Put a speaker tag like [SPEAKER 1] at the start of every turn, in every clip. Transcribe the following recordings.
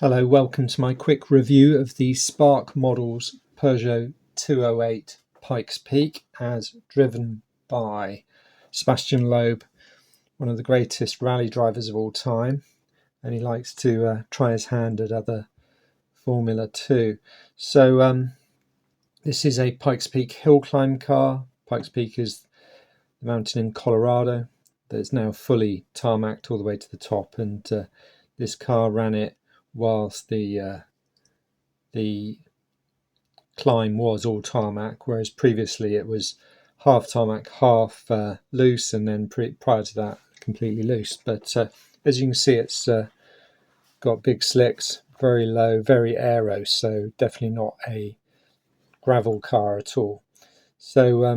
[SPEAKER 1] Hello, welcome to my quick review of the Spark Models Peugeot 208 Pikes Peak as driven by Sebastian Loeb, one of the greatest rally drivers of all time, and he likes to try his hand at other Formula 2. So this is a Pikes Peak hill climb car. Pikes Peak is the mountain in Colorado that's now fully tarmacked all the way to the top, and this car ran it whilst the climb was all tarmac, whereas previously it was half tarmac, half loose, and then prior to that completely loose. But as you can see, it's got big slicks, very low, very aero, so definitely not a gravel car at all. So I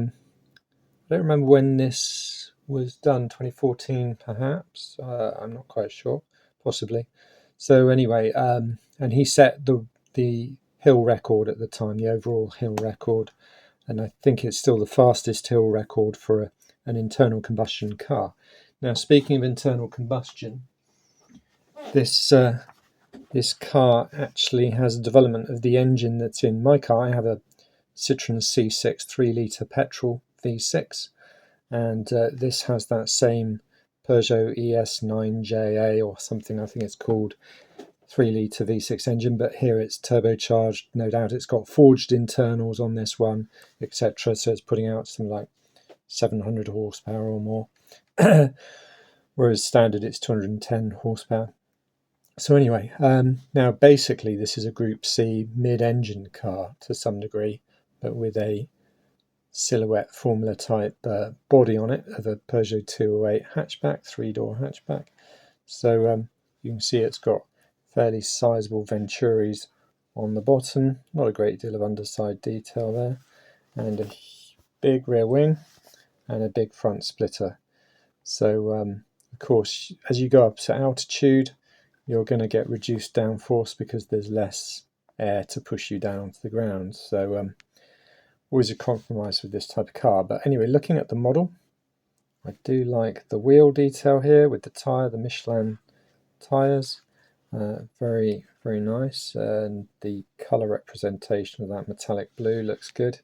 [SPEAKER 1] don't remember when this was done, 2014 perhaps, I'm not quite sure, possibly. So anyway, and he set the hill record at the time, the overall hill record, and I think it's still the fastest hill record for an internal combustion car. Now, speaking of internal combustion, this car actually has a development of the engine that's in my car. I have a Citroen C6 3-litre petrol V6, and this has that same Peugeot ES9JA or something, I think it's called, 3-litre V6 engine, but here it's turbocharged. No doubt it's got forged internals on this one, etc. So it's putting out something like 700 horsepower or more, whereas standard it's 210 horsepower. So anyway, now basically this is a Group C mid-engine car to some degree, but with a silhouette Formula type body on it of a Peugeot 208 hatchback, 3-door hatchback. So you can see it's got fairly sizable Venturis on the bottom, not a great deal of underside detail there, and a big rear wing and a big front splitter. So of course, as you go up to altitude, you're going to get reduced downforce because there's less air to push you down to the ground. So always a compromise with this type of car. But anyway, looking at the model, I do like the wheel detail here with the tyre, the Michelin tyres. Very, very nice, and the colour representation of that metallic blue looks good.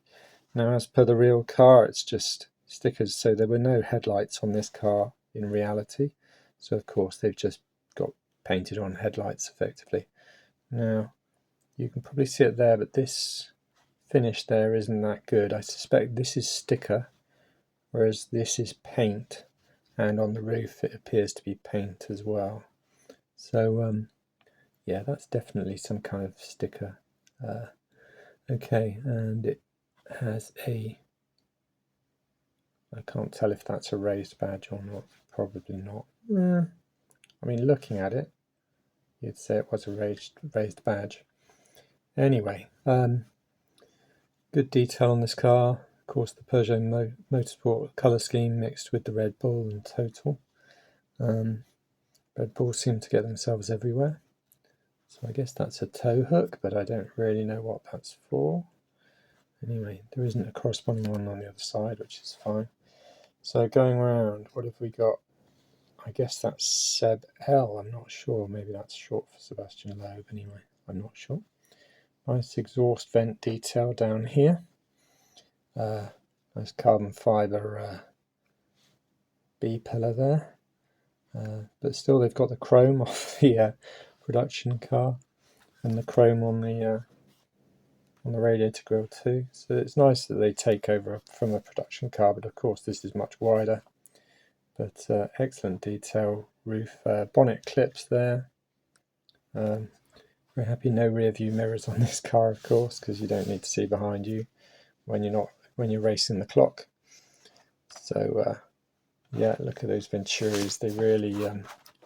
[SPEAKER 1] Now, as per the real car, it's just stickers, so there were no headlights on this car in reality. So of course they've just got painted on headlights effectively. Now, you can probably see it there, but this finish there isn't that good. I suspect this is sticker, whereas this is paint, and on the roof it appears to be paint as well. So yeah, that's definitely some kind of sticker. Okay, and it has a, I can't tell if that's a raised badge or not, probably not. I mean, looking at it, you'd say it was a raised badge. Anyway, good detail on this car. Of course, the Peugeot Motorsport colour scheme mixed with the Red Bull and Total. Red Bull seem to get themselves everywhere. So I guess that's a tow hook, but I don't really know what that's for. Anyway, there isn't a corresponding one on the other side, which is fine. So going around, what have we got? I guess that's Seb L. I'm not sure. Maybe that's short for Sebastian Loeb. Anyway, I'm not sure. Nice exhaust vent detail down here. Nice carbon fibre B pillar there. But still, they've got the chrome off the production car, and the chrome on the radiator grille too. So it's nice that they take over from the production car, but of course this is much wider. But excellent detail. Roof bonnet clips there. Very happy no rear view mirrors on this car, of course, because you don't need to see behind you when you're racing the clock. So yeah, look at those Venturis. They really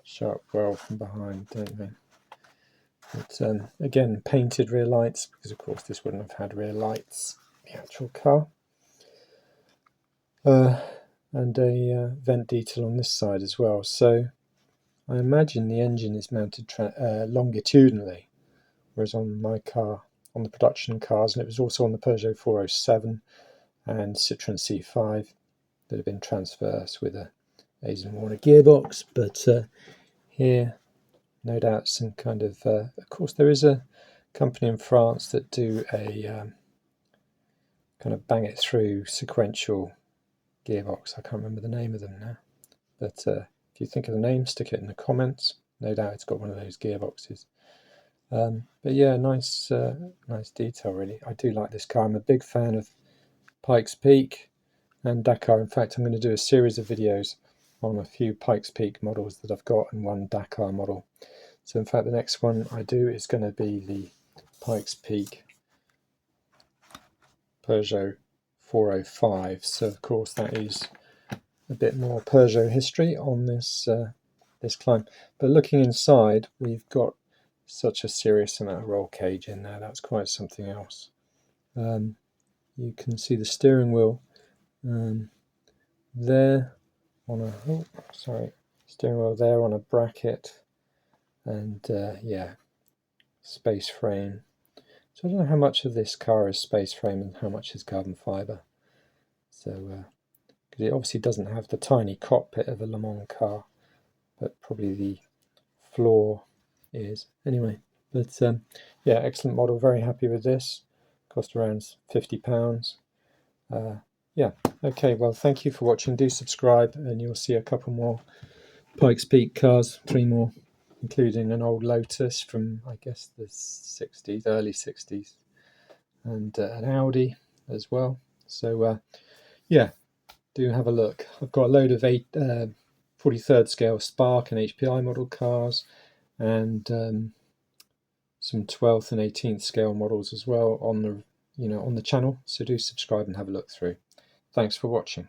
[SPEAKER 1] show up well from behind, don't they? But again, painted rear lights, because of course this wouldn't have had rear lights, the actual car. And a vent detail on this side as well. So I imagine the engine is mounted longitudinally, whereas on my car, on the production cars, and it was also on the Peugeot 407 and Citroen C5 that have been transverse with a Aisin Warner gearbox. But here no doubt some kind of course there is a company in France that do a kind of bang it through sequential gearbox. I can't remember the name of them now, but if you think of the name, stick it in the comments. No doubt it's got one of those gearboxes. But yeah, nice detail really. I do like this car. I'm a big fan of Pikes Peak and Dakar. In fact, I'm going to do a series of videos on a few Pikes Peak models that I've got and one Dakar model. So in fact, the next one I do is going to be the Pikes Peak Peugeot 405. So of course that is a bit more Peugeot history on this this climb. But looking inside, we've got such a serious amount of roll cage in there. That's quite something else. You can see the steering wheel there on a steering wheel there on a bracket, and yeah, space frame. So I don't know how much of this car is space frame and how much is carbon fibre. So because it obviously doesn't have the tiny cockpit of a Le Mans car, but probably the floor is anyway. But yeah, excellent model. Very happy with this. Cost around £50. Yeah, okay, well, thank you for watching. Do subscribe and you'll see a couple more Pikes Peak cars, 3 more, including an old Lotus from, I guess, the 60s, early 60s, and an Audi as well. So yeah, do have a look. I've got a load of 43rd scale Spark and HPI model cars, and some 12th and 18th scale models as well on the on the channel. So do subscribe and have a look through. Thanks for watching.